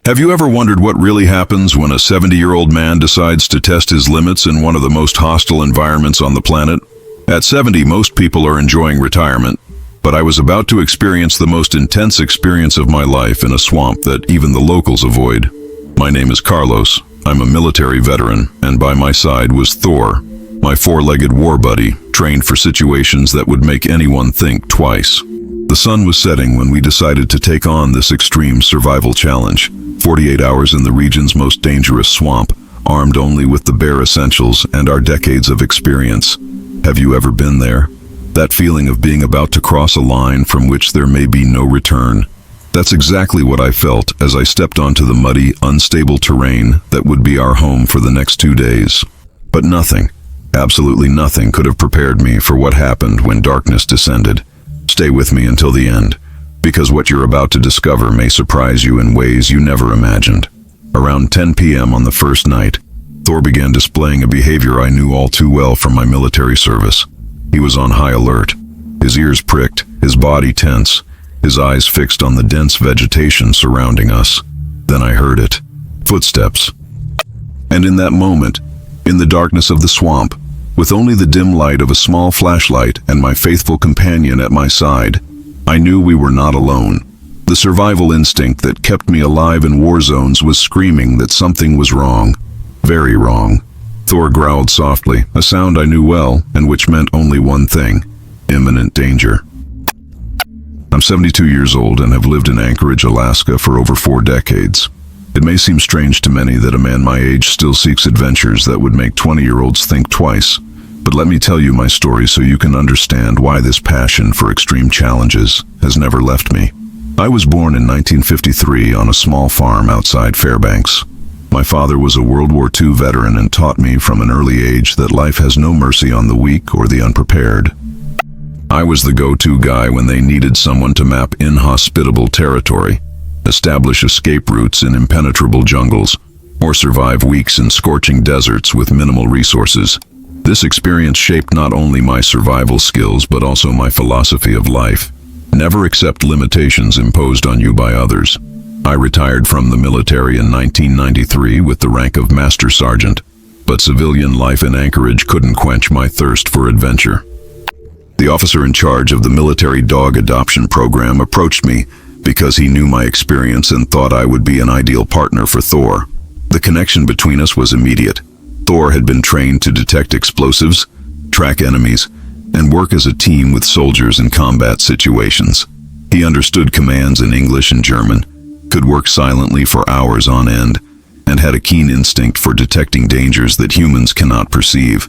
Have you ever wondered what really happens when a 70-year-old man decides to test his limits in one of the most hostile environments on the planet? At 70, most people are enjoying retirement, but I was about to experience the most intense experience of my life in a swamp that even the locals avoid. My name is Carlos. I'm a military veteran, and by my side was Thor, my four-legged war buddy, trained for situations that would make anyone think twice. The sun was setting when we decided to take on this extreme survival challenge. 48 hours in the region's most dangerous swamp, armed only with the bare essentials and our decades of experience. Have you ever been there? That feeling of being about to cross a line from which there may be no return. That's exactly what I felt as I stepped onto the muddy, unstable terrain that would be our home for the next 2 days. But nothing, absolutely nothing, could have prepared me for what happened when darkness descended. Stay with me until the end, because what you're about to discover may surprise you in ways you never imagined. Around 10 p.m. on the first night, Thor began displaying a behavior I knew all too well from my military service. He was on high alert, his ears pricked, his body tense, his eyes fixed on the dense vegetation surrounding us. Then I heard it. Footsteps. And in that moment, in the darkness of the swamp, with only the dim light of a small flashlight and my faithful companion at my side, I knew we were not alone. The survival instinct that kept me alive in war zones was screaming that something was wrong. Very wrong. Thor growled softly, a sound I knew well, and which meant only one thing: imminent danger. I'm 72 years old and have lived in Anchorage, Alaska for over 4 decades. It may seem strange to many that a man my age still seeks adventures that would make 20-year-olds think twice, but let me tell you my story so you can understand why this passion for extreme challenges has never left me. I was born in 1953 on a small farm outside Fairbanks. My father was a World War II veteran and taught me from an early age that life has no mercy on the weak or the unprepared. I was the go-to guy when they needed someone to map inhospitable territory, establish escape routes in impenetrable jungles, or survive weeks in scorching deserts with minimal resources. This experience shaped not only my survival skills but also my philosophy of life. Never accept limitations imposed on you by others. I retired from the military in 1993 with the rank of Master Sergeant, but civilian life in Anchorage couldn't quench my thirst for adventure. The officer in charge of the military dog adoption program approached me because he knew my experience and thought I would be an ideal partner for Thor. The connection between us was immediate. Thor had been trained to detect explosives, track enemies, and work as a team with soldiers in combat situations. He understood commands in English and German, could work silently for hours on end, and had a keen instinct for detecting dangers that humans cannot perceive.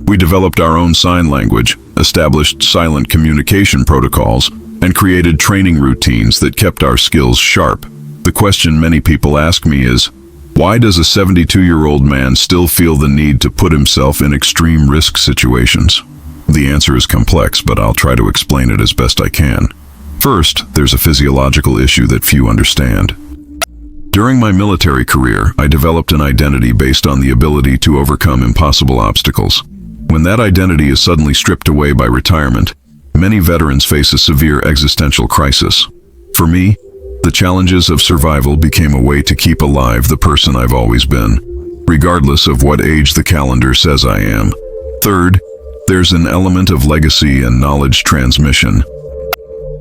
We developed our own sign language, established silent communication protocols, and created training routines that kept our skills sharp. The question many people ask me is, why does a 72-year-old man still feel the need to put himself in extreme risk situations? The answer is complex, but I'll try to explain it as best I can. First, there's a physiological issue that few understand. During my military career, I developed an identity based on the ability to overcome impossible obstacles. When that identity is suddenly stripped away by retirement, many veterans face a severe existential crisis. For me, the challenges of survival became a way to keep alive the person I've always been, regardless of what age the calendar says I am. Third, there's an element of legacy and knowledge transmission.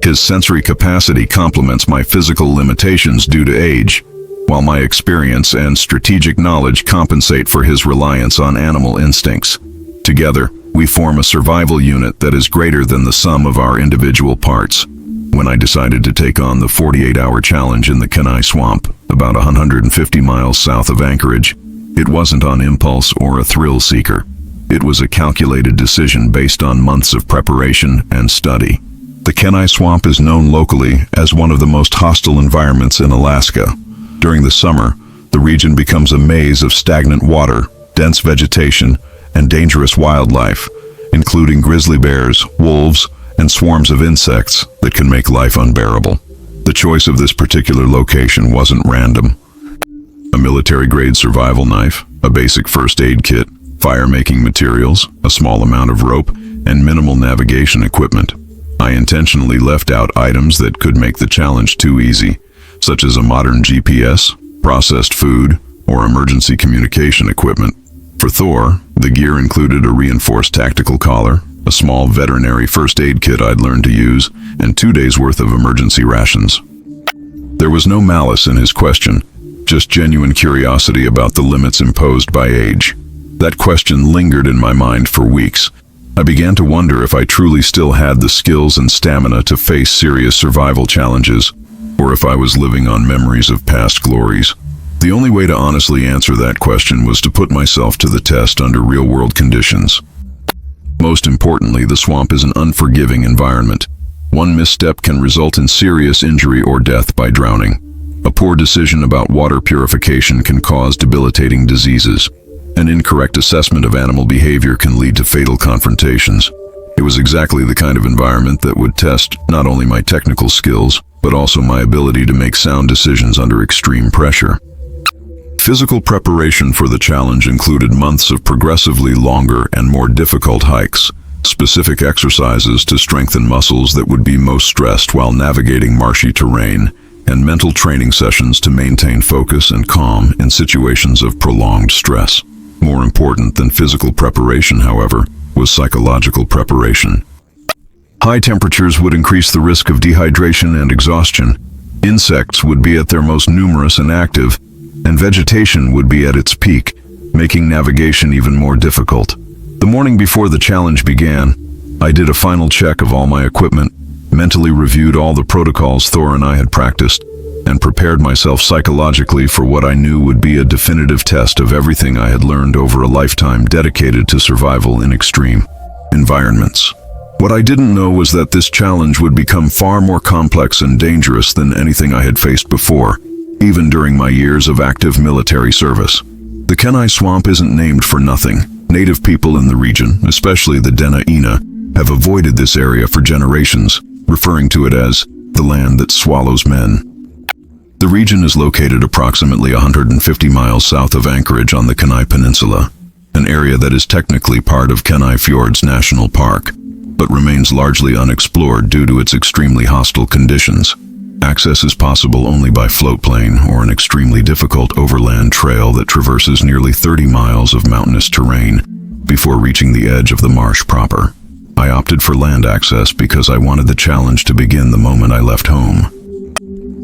His sensory capacity complements my physical limitations due to age, while my experience and strategic knowledge compensate for his reliance on animal instincts. Together, we form a survival unit that is greater than the sum of our individual parts. When I decided to take on the 48-hour challenge in the Kenai Swamp, about 150 miles south of Anchorage, it wasn't on impulse or a thrill seeker. It was a calculated decision based on months of preparation and study. The Kenai Swamp is known locally as one of the most hostile environments in Alaska. During the summer, the region becomes a maze of stagnant water, dense vegetation, and dangerous wildlife, including grizzly bears, wolves, and swarms of insects that can make life unbearable. The choice of this particular location wasn't random. A military-grade survival knife, a basic first aid kit, fire-making materials, a small amount of rope, and minimal navigation equipment. I intentionally left out items that could make the challenge too easy, such as a modern GPS, processed food, or emergency communication equipment. For Thor, the gear included a reinforced tactical collar, a small veterinary first aid kit I'd learned to use, and 2 days' worth of emergency rations. There was no malice in his question, just genuine curiosity about the limits imposed by age. That question lingered in my mind for weeks. I began to wonder if I truly still had the skills and stamina to face serious survival challenges, or if I was living on memories of past glories. The only way to honestly answer that question was to put myself to the test under real-world conditions. Most importantly, the swamp is an unforgiving environment. One misstep can result in serious injury or death by drowning. A poor decision about water purification can cause debilitating diseases. An incorrect assessment of animal behavior can lead to fatal confrontations. It was exactly the kind of environment that would test not only my technical skills, but also my ability to make sound decisions under extreme pressure. Physical preparation for the challenge included months of progressively longer and more difficult hikes, specific exercises to strengthen muscles that would be most stressed while navigating marshy terrain, and mental training sessions to maintain focus and calm in situations of prolonged stress. More important than physical preparation, however, was psychological preparation. High temperatures would increase the risk of dehydration and exhaustion. Insects would be at their most numerous and active, and vegetation would be at its peak, making navigation even more difficult. The morning before the challenge began, I did a final check of all my equipment, mentally reviewed all the protocols Thor and I had practiced, and prepared myself psychologically for what I knew would be a definitive test of everything I had learned over a lifetime dedicated to survival in extreme environments. What I didn't know was that this challenge would become far more complex and dangerous than anything I had faced before, even during my years of active military service. The Kenai Swamp isn't named for nothing. Native people in the region, especially the Dena'ina, have avoided this area for generations, referring to it as the land that swallows men. The region is located approximately 150 miles south of Anchorage on the Kenai Peninsula, an area that is technically part of Kenai Fjords National Park, but remains largely unexplored due to its extremely hostile conditions. Access is possible only by floatplane or an extremely difficult overland trail that traverses nearly 30 miles of mountainous terrain before reaching the edge of the marsh proper. I opted for land access because I wanted the challenge to begin the moment I left home.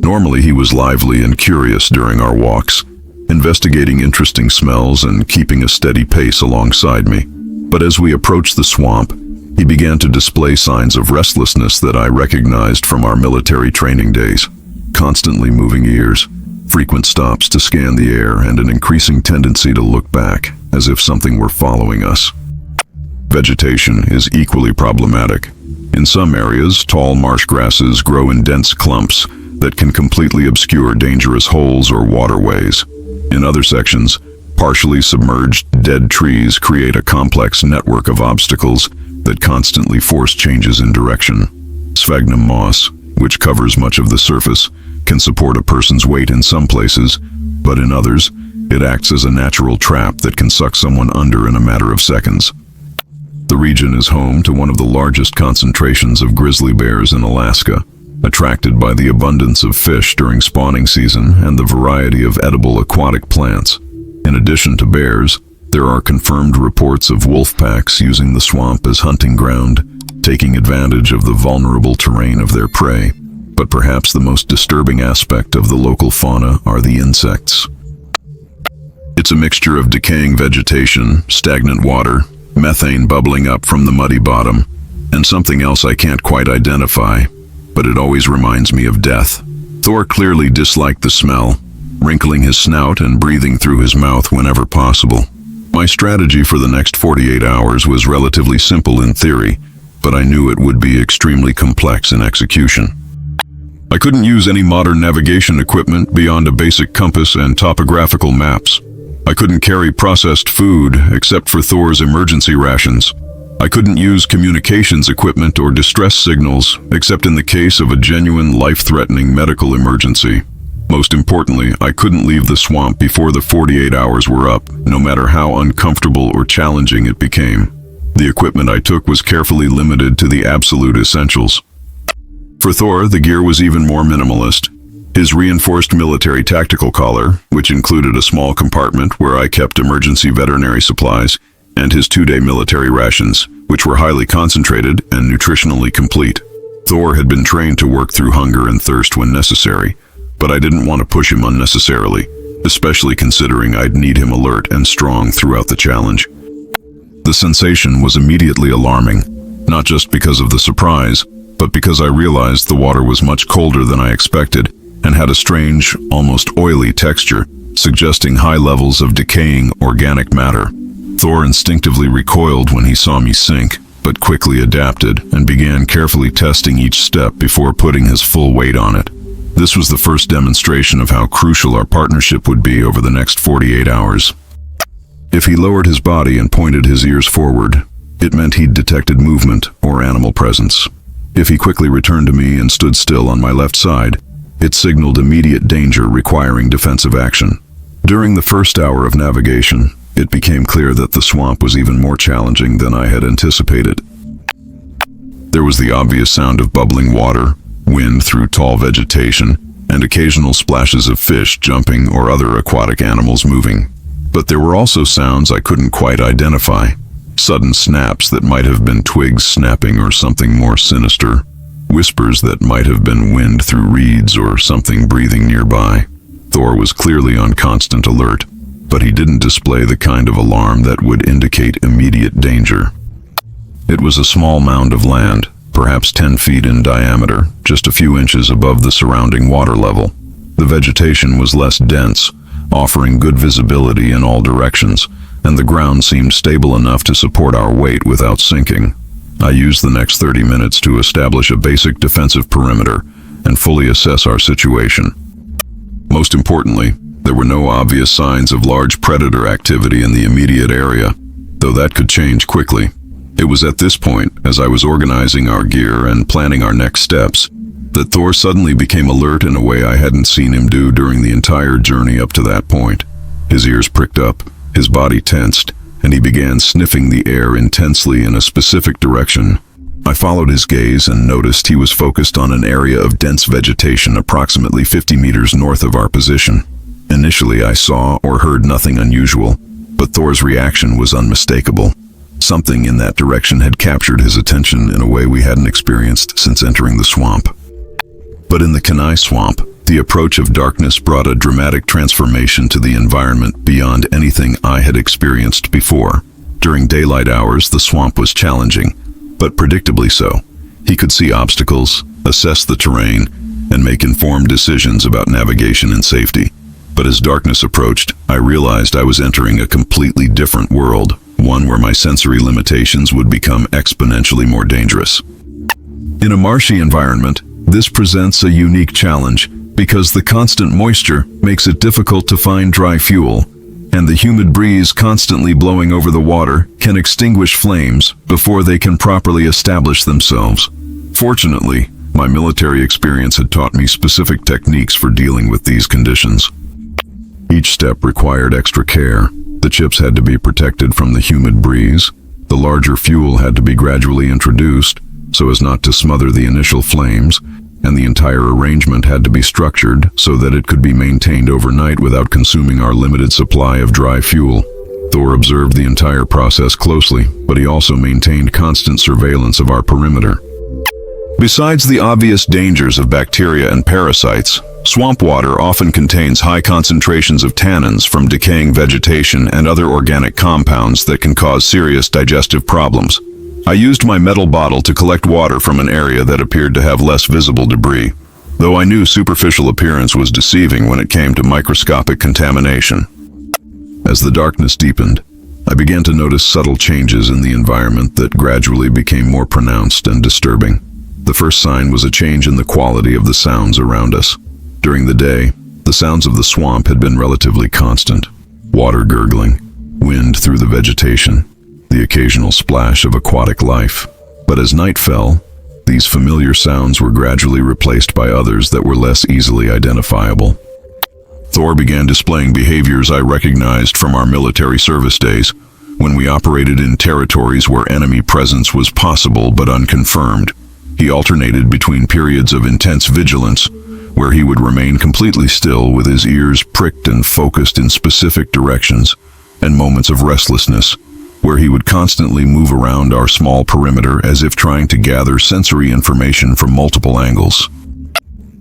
Normally he was lively and curious during our walks, investigating interesting smells and keeping a steady pace alongside me. But as we approached the swamp, he began to display signs of restlessness that I recognized from our military training days. Constantly moving ears, frequent stops to scan the air, and an increasing tendency to look back, as if something were following us. Vegetation is equally problematic. In some areas, tall marsh grasses grow in dense clumps that can completely obscure dangerous holes or waterways. In other sections, partially submerged dead trees create a complex network of obstacles that constantly force changes in direction. Sphagnum moss, which covers much of the surface, can support a person's weight in some places, but in others, it acts as a natural trap that can suck someone under in a matter of seconds. The region is home to one of the largest concentrations of grizzly bears in Alaska, attracted by the abundance of fish during spawning season and the variety of edible aquatic plants. In addition to bears, there are confirmed reports of wolf packs using the swamp as hunting ground, taking advantage of the vulnerable terrain of their prey. But perhaps the most disturbing aspect of the local fauna are the insects. It's a mixture of decaying vegetation, stagnant water, methane bubbling up from the muddy bottom, and something else I can't quite identify, but it always reminds me of death. Thor clearly disliked the smell, wrinkling his snout and breathing through his mouth whenever possible. My strategy for the next 48 hours was relatively simple in theory, but I knew it would be extremely complex in execution. I couldn't use any modern navigation equipment beyond a basic compass and topographical maps. I couldn't carry processed food except for Thor's emergency rations. I couldn't use communications equipment or distress signals except in the case of a genuine life-threatening medical emergency. Most importantly, I couldn't leave the swamp before the 48 hours were up, no matter how uncomfortable or challenging it became. The equipment I took was carefully limited to the absolute essentials. For Thor, the gear was even more minimalist. His reinforced military tactical collar, which included a small compartment where I kept emergency veterinary supplies, and his 2-day military rations, which were highly concentrated and nutritionally complete. Thor had been trained to work through hunger and thirst when necessary, but I didn't want to push him unnecessarily, especially considering I'd need him alert and strong throughout the challenge. The sensation was immediately alarming, not just because of the surprise, but because I realized the water was much colder than I expected and had a strange, almost oily texture, suggesting high levels of decaying organic matter. Thor instinctively recoiled when he saw me sink, but quickly adapted and began carefully testing each step before putting his full weight on it. This was the first demonstration of how crucial our partnership would be over the next 48 hours. If he lowered his body and pointed his ears forward, it meant he'd detected movement or animal presence. If he quickly returned to me and stood still on my left side, it signaled immediate danger requiring defensive action. During the first hour of navigation, it became clear that the swamp was even more challenging than I had anticipated. There was the obvious sound of bubbling water, wind through tall vegetation, and occasional splashes of fish jumping or other aquatic animals moving. But there were also sounds I couldn't quite identify. Sudden snaps that might have been twigs snapping or something more sinister. Whispers that might have been wind through reeds or something breathing nearby. Thor was clearly on constant alert, but he didn't display the kind of alarm that would indicate immediate danger. It was a small mound of land, perhaps 10 feet in diameter, just a few inches above the surrounding water level. The vegetation was less dense, offering good visibility in all directions, and the ground seemed stable enough to support our weight without sinking. I used the next 30 minutes to establish a basic defensive perimeter and fully assess our situation. Most importantly, there were no obvious signs of large predator activity in the immediate area, though that could change quickly. It was at this point, as I was organizing our gear and planning our next steps, that Thor suddenly became alert in a way I hadn't seen him do during the entire journey up to that point. His ears pricked up, his body tensed, and he began sniffing the air intensely in a specific direction. I followed his gaze and noticed he was focused on an area of dense vegetation approximately 50 meters north of our position. Initially, I saw or heard nothing unusual, but Thor's reaction was unmistakable. Something in that direction had captured his attention in a way we hadn't experienced since entering the swamp. But in the Kenai swamp, the approach of darkness brought a dramatic transformation to the environment beyond anything I had experienced before. During daylight hours, the swamp was challenging, but predictably so. He could see obstacles, assess the terrain, and make informed decisions about navigation and safety. But as darkness approached, I realized I was entering a completely different world, one where my sensory limitations would become exponentially more dangerous. In a marshy environment, this presents a unique challenge because the constant moisture makes it difficult to find dry fuel, and the humid breeze constantly blowing over the water can extinguish flames before they can properly establish themselves. Fortunately, my military experience had taught me specific techniques for dealing with these conditions. Each step required extra care. The chips had to be protected from the humid breeze. The larger fuel had to be gradually introduced so as not to smother the initial flames, and the entire arrangement had to be structured so that it could be maintained overnight without consuming our limited supply of dry fuel. Thor observed the entire process closely, but he also maintained constant surveillance of our perimeter. Besides the obvious dangers of bacteria and parasites, swamp water often contains high concentrations of tannins from decaying vegetation and other organic compounds that can cause serious digestive problems. I used my metal bottle to collect water from an area that appeared to have less visible debris, though I knew superficial appearance was deceiving when it came to microscopic contamination. As the darkness deepened, I began to notice subtle changes in the environment that gradually became more pronounced and disturbing. The first sign was a change in the quality of the sounds around us. During the day, the sounds of the swamp had been relatively constant. Water gurgling, wind through the vegetation, the occasional splash of aquatic life. But as night fell, these familiar sounds were gradually replaced by others that were less easily identifiable. Thor began displaying behaviors I recognized from our military service days, when we operated in territories where enemy presence was possible but unconfirmed. He alternated between periods of intense vigilance, where he would remain completely still with his ears pricked and focused in specific directions, and moments of restlessness, where he would constantly move around our small perimeter as if trying to gather sensory information from multiple angles.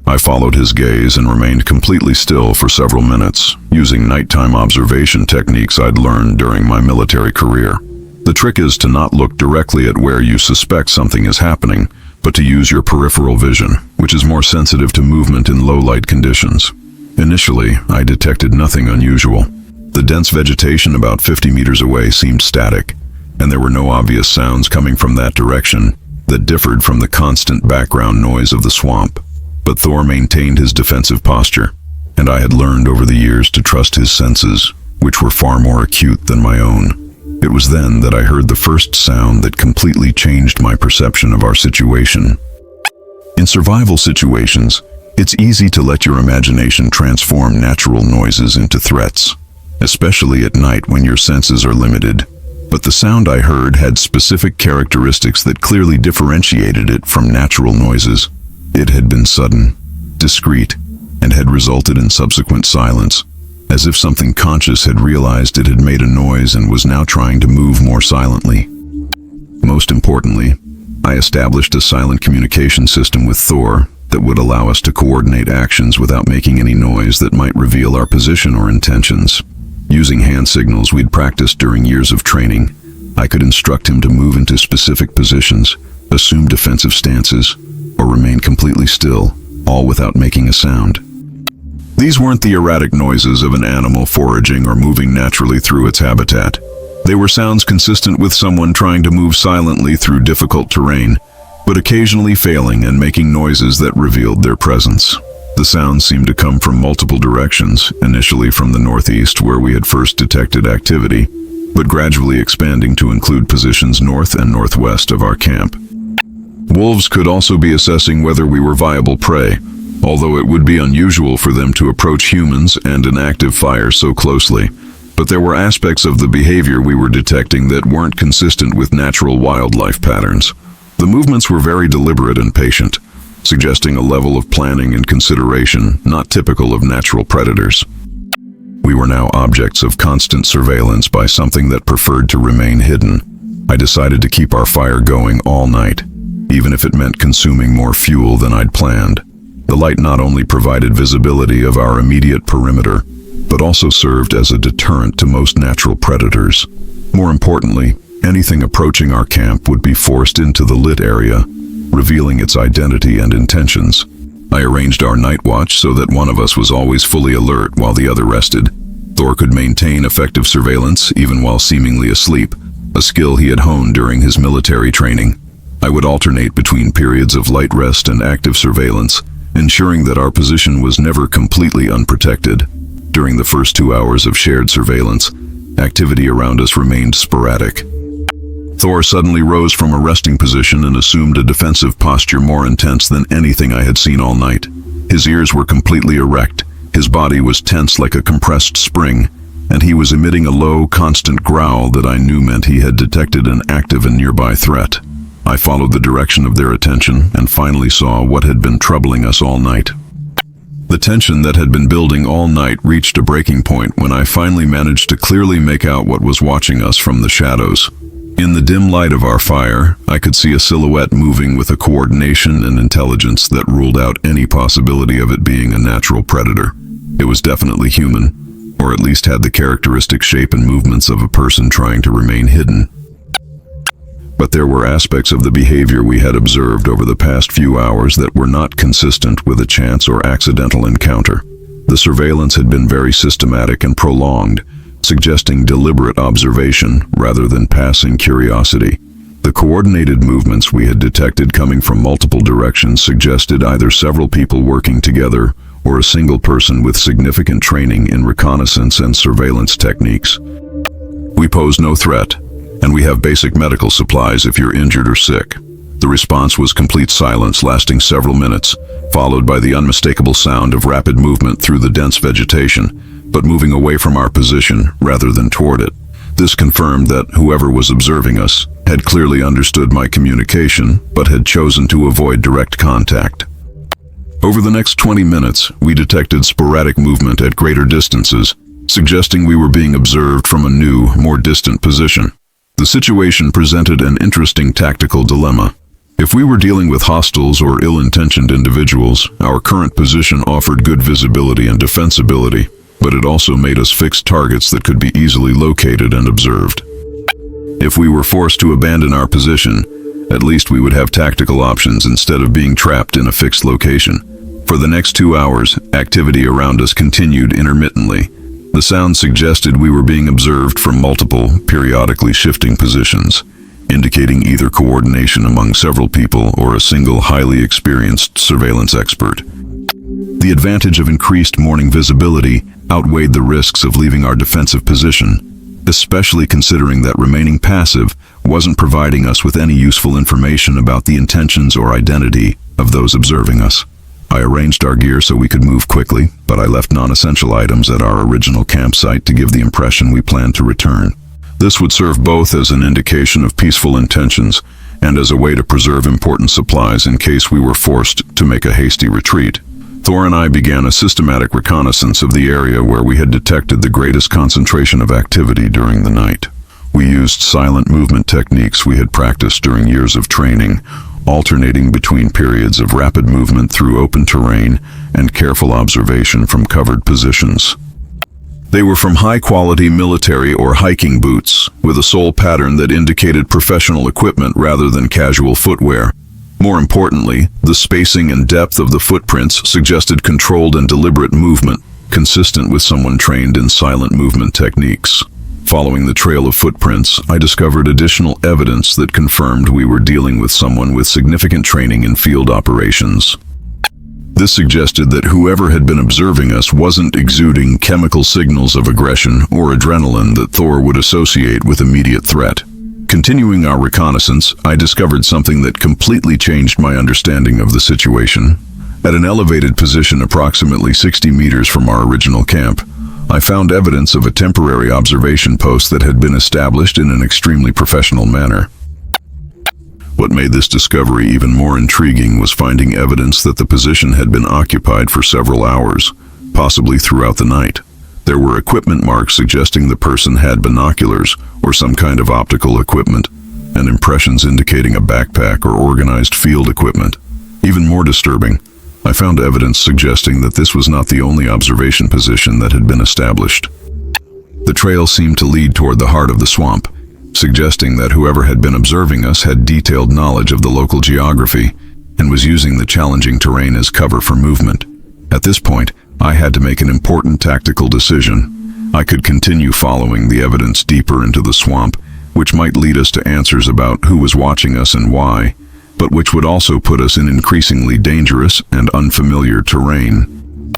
I followed his gaze and remained completely still for several minutes, using nighttime observation techniques I'd learned during my military career. The trick is to not look directly at where you suspect something is happening, but to use your peripheral vision, which is more sensitive to movement in low-light conditions. Initially, I detected nothing unusual. The dense vegetation about 50 meters away seemed static, and there were no obvious sounds coming from that direction that differed from the constant background noise of the swamp. But Thor maintained his defensive posture, and I had learned over the years to trust his senses, which were far more acute than my own. It was then that I heard the first sound that completely changed my perception of our situation. In survival situations, it's easy to let your imagination transform natural noises into threats, especially at night when your senses are limited. But the sound I heard had specific characteristics that clearly differentiated it from natural noises. It had been sudden, discreet, and had resulted in subsequent silence, as if something conscious had realized it had made a noise and was now trying to move more silently. Most importantly, I established a silent communication system with Thor that would allow us to coordinate actions without making any noise that might reveal our position or intentions. Using hand signals we'd practiced during years of training, I could instruct him to move into specific positions, assume defensive stances, or remain completely still, all without making a sound. These weren't the erratic noises of an animal foraging or moving naturally through its habitat. They were sounds consistent with someone trying to move silently through difficult terrain, but occasionally failing and making noises that revealed their presence. The sounds seemed to come from multiple directions, initially from the northeast where we had first detected activity, but gradually expanding to include positions north and northwest of our camp. Wolves could also be assessing whether we were viable prey, although it would be unusual for them to approach humans and an active fire so closely. But there were aspects of the behavior we were detecting that weren't consistent with natural wildlife patterns. The movements were very deliberate and patient, suggesting a level of planning and consideration not typical of natural predators. We were now objects of constant surveillance by something that preferred to remain hidden. I decided to keep our fire going all night, even if it meant consuming more fuel than I'd planned. The light not only provided visibility of our immediate perimeter, but also served as a deterrent to most natural predators. More importantly, anything approaching our camp would be forced into the lit area, revealing its identity and intentions. I arranged our night watch so that one of us was always fully alert while the other rested. Thor could maintain effective surveillance even while seemingly asleep, a skill he had honed during his military training. I would alternate between periods of light rest and active surveillance, ensuring that our position was never completely unprotected. During the first 2 hours of shared surveillance, activity around us remained sporadic. Thor suddenly rose from a resting position and assumed a defensive posture more intense than anything I had seen all night. His ears were completely erect, his body was tense like a compressed spring, and he was emitting a low, constant growl that I knew meant he had detected an active and nearby threat. I followed the direction of their attention and finally saw what had been troubling us all night. The tension that had been building all night reached a breaking point when I finally managed to clearly make out what was watching us from the shadows. In the dim light of our fire, I could see a silhouette moving with a coordination and intelligence that ruled out any possibility of it being a natural predator. It was definitely human, or at least had the characteristic shape and movements of a person trying to remain hidden. But there were aspects of the behavior we had observed over the past few hours that were not consistent with a chance or accidental encounter. The surveillance had been very systematic and prolonged, suggesting deliberate observation rather than passing curiosity. The coordinated movements we had detected coming from multiple directions suggested either several people working together or a single person with significant training in reconnaissance and surveillance techniques. We pose no threat, and we have basic medical supplies if you're injured or sick. The response was complete silence lasting several minutes, followed by the unmistakable sound of rapid movement through the dense vegetation, but moving away from our position rather than toward it. This confirmed that whoever was observing us had clearly understood my communication, but had chosen to avoid direct contact. Over the next 20 minutes, we detected sporadic movement at greater distances, suggesting we were being observed from a new, more distant position. The situation presented an interesting tactical dilemma. If we were dealing with hostiles or ill-intentioned individuals, our current position offered good visibility and defensibility, but it also made us fixed targets that could be easily located and observed. If we were forced to abandon our position, at least we would have tactical options instead of being trapped in a fixed location. For the next 2 hours, activity around us continued intermittently. The sound suggested we were being observed from multiple, periodically shifting positions, indicating either coordination among several people or a single highly experienced surveillance expert. The advantage of increased morning visibility outweighed the risks of leaving our defensive position, especially considering that remaining passive wasn't providing us with any useful information about the intentions or identity of those observing us. I arranged our gear so we could move quickly, but I left non-essential items at our original campsite to give the impression we planned to return. This would serve both as an indication of peaceful intentions and as a way to preserve important supplies in case we were forced to make a hasty retreat. Thor and I began a systematic reconnaissance of the area where we had detected the greatest concentration of activity during the night. We used silent movement techniques we had practiced during years of training, alternating between periods of rapid movement through open terrain and careful observation from covered positions. They were from high-quality military or hiking boots, with a sole pattern that indicated professional equipment rather than casual footwear. More importantly, the spacing and depth of the footprints suggested controlled and deliberate movement, consistent with someone trained in silent movement techniques. Following the trail of footprints, I discovered additional evidence that confirmed we were dealing with someone with significant training in field operations. This suggested that whoever had been observing us wasn't exuding chemical signals of aggression or adrenaline that Thor would associate with immediate threat. Continuing our reconnaissance, I discovered something that completely changed my understanding of the situation. At an elevated position approximately 60 meters from our original camp, I found evidence of a temporary observation post that had been established in an extremely professional manner. What made this discovery even more intriguing was finding evidence that the position had been occupied for several hours, possibly throughout the night. There were equipment marks suggesting the person had binoculars or some kind of optical equipment, and impressions indicating a backpack or organized field equipment. Even more disturbing, I found evidence suggesting that this was not the only observation position that had been established. The trail seemed to lead toward the heart of the swamp, suggesting that whoever had been observing us had detailed knowledge of the local geography and was using the challenging terrain as cover for movement. At this point, I had to make an important tactical decision. I could continue following the evidence deeper into the swamp, which might lead us to answers about who was watching us and why, but which would also put us in increasingly dangerous and unfamiliar terrain.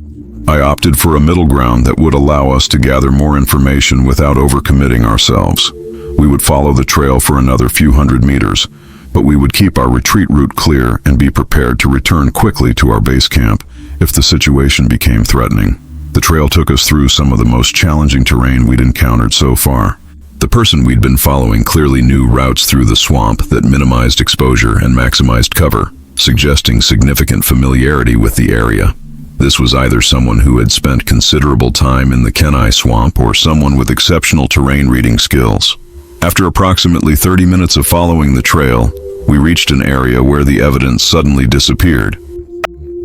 I opted for a middle ground that would allow us to gather more information without overcommitting ourselves. We would follow the trail for another few hundred meters, but we would keep our retreat route clear and be prepared to return quickly to our base camp if the situation became threatening. The trail took us through some of the most challenging terrain we'd encountered so far. The person we'd been following clearly knew routes through the swamp that minimized exposure and maximized cover, suggesting significant familiarity with the area. This was either someone who had spent considerable time in the Kenai swamp or someone with exceptional terrain reading skills. After approximately 30 minutes of following the trail, we reached an area where the evidence suddenly disappeared.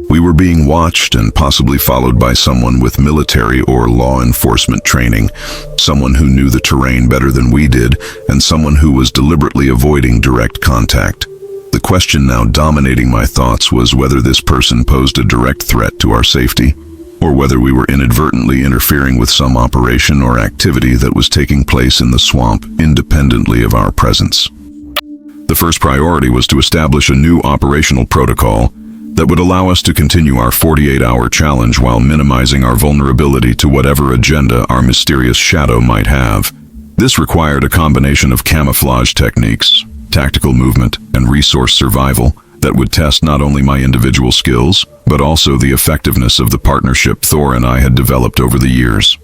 We were being watched and possibly followed by someone with military or law enforcement training, someone who knew the terrain better than we did, and someone who was deliberately avoiding direct contact. The question now dominating my thoughts was whether this person posed a direct threat to our safety, or whether we were inadvertently interfering with some operation or activity that was taking place in the swamp independently of our presence. The first priority was to establish a new operational protocol that would allow us to continue our 48-hour challenge while minimizing our vulnerability to whatever agenda our mysterious shadow might have. This required a combination of camouflage techniques, tactical movement, and resource survival that would test not only my individual skills, but also the effectiveness of the partnership Thor and I had developed over the years.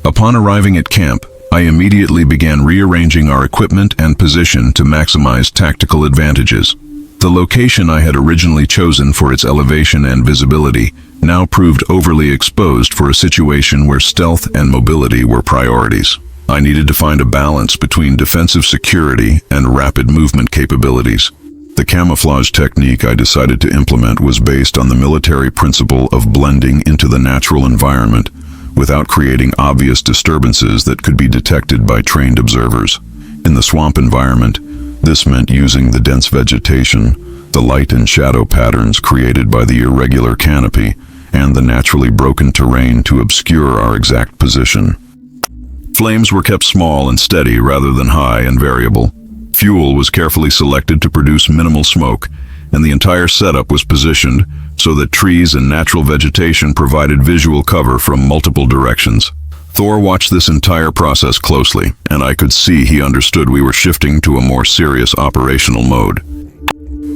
Upon arriving at camp, I immediately began rearranging our equipment and position to maximize tactical advantages. The location I had originally chosen for its elevation and visibility now proved overly exposed for a situation where stealth and mobility were priorities. I needed to find a balance between defensive security and rapid movement capabilities. The camouflage technique I decided to implement was based on the military principle of blending into the natural environment without creating obvious disturbances that could be detected by trained observers. In the swamp environment, this meant using the dense vegetation, the light and shadow patterns created by the irregular canopy, and the naturally broken terrain to obscure our exact position. Flames were kept small and steady rather than high and variable. Fuel was carefully selected to produce minimal smoke, and the entire setup was positioned so that trees and natural vegetation provided visual cover from multiple directions. Thor watched this entire process closely, and I could see he understood we were shifting to a more serious operational mode.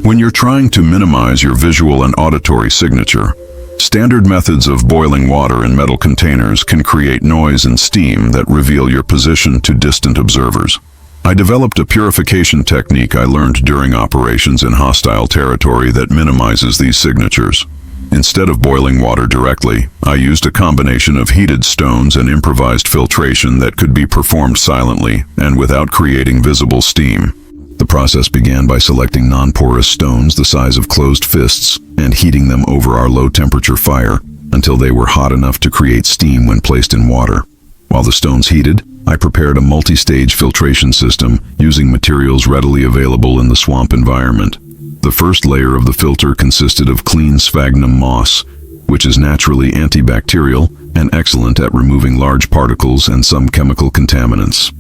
When you're trying to minimize your visual and auditory signature, standard methods of boiling water in metal containers can create noise and steam that reveal your position to distant observers. I developed a purification technique I learned during operations in hostile territory that minimizes these signatures. Instead of boiling water directly, I used a combination of heated stones and improvised filtration that could be performed silently and without creating visible steam. The process began by selecting non-porous stones the size of closed fists and heating them over our low-temperature fire until they were hot enough to create steam when placed in water. While the stones heated, I prepared a multi-stage filtration system using materials readily available in the swamp environment. The first layer of the filter consisted of clean sphagnum moss, which is naturally antibacterial and excellent at removing large particles and some chemical contaminants.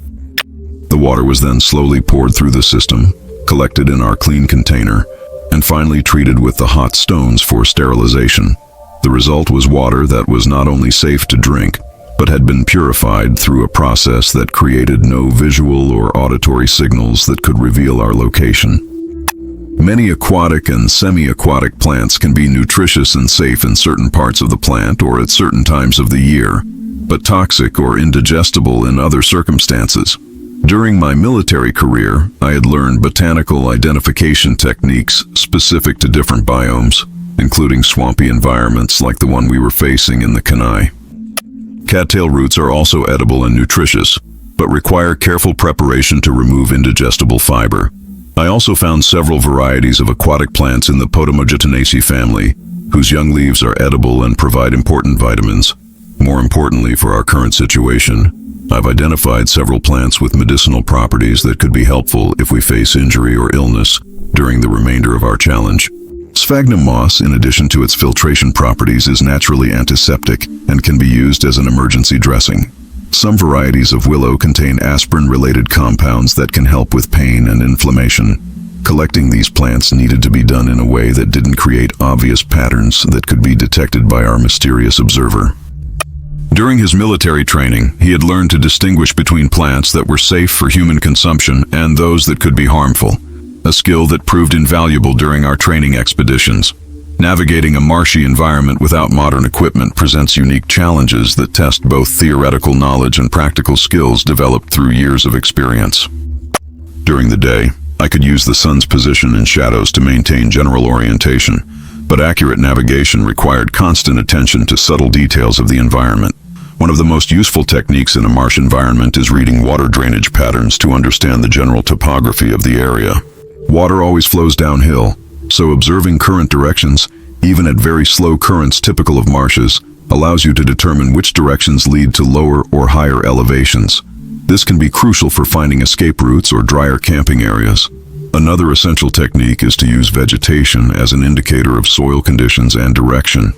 The water was then slowly poured through the system, collected in our clean container, and finally treated with the hot stones for sterilization. The result was water that was not only safe to drink, but had been purified through a process that created no visual or auditory signals that could reveal our location. Many aquatic and semi-aquatic plants can be nutritious and safe in certain parts of the plant or at certain times of the year, but toxic or indigestible in other circumstances. During my military career, I had learned botanical identification techniques specific to different biomes, including swampy environments like the one we were facing in the Kenai. Cattail roots are also edible and nutritious, but require careful preparation to remove indigestible fiber. I also found several varieties of aquatic plants in the Potamogetonacea family, whose young leaves are edible and provide important vitamins. More importantly for our current situation, I've identified several plants with medicinal properties that could be helpful if we face injury or illness during the remainder of our challenge. Sphagnum moss, in addition to its filtration properties, is naturally antiseptic and can be used as an emergency dressing. Some varieties of willow contain aspirin-related compounds that can help with pain and inflammation. Collecting these plants needed to be done in a way that didn't create obvious patterns that could be detected by our mysterious observer. During his military training, he had learned to distinguish between plants that were safe for human consumption and those that could be harmful, a skill that proved invaluable during our training expeditions. Navigating a marshy environment without modern equipment presents unique challenges that test both theoretical knowledge and practical skills developed through years of experience. During the day, I could use the sun's position and shadows to maintain general orientation, but accurate navigation required constant attention to subtle details of the environment. One of the most useful techniques in a marsh environment is reading water drainage patterns to understand the general topography of the area. Water always flows downhill, so observing current directions, even at very slow currents typical of marshes, allows you to determine which directions lead to lower or higher elevations. This can be crucial for finding escape routes or drier camping areas. Another essential technique is to use vegetation as an indicator of soil conditions and direction.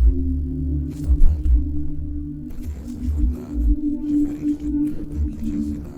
A esta ponto, nada, diferente de tudo que tinha ensinado.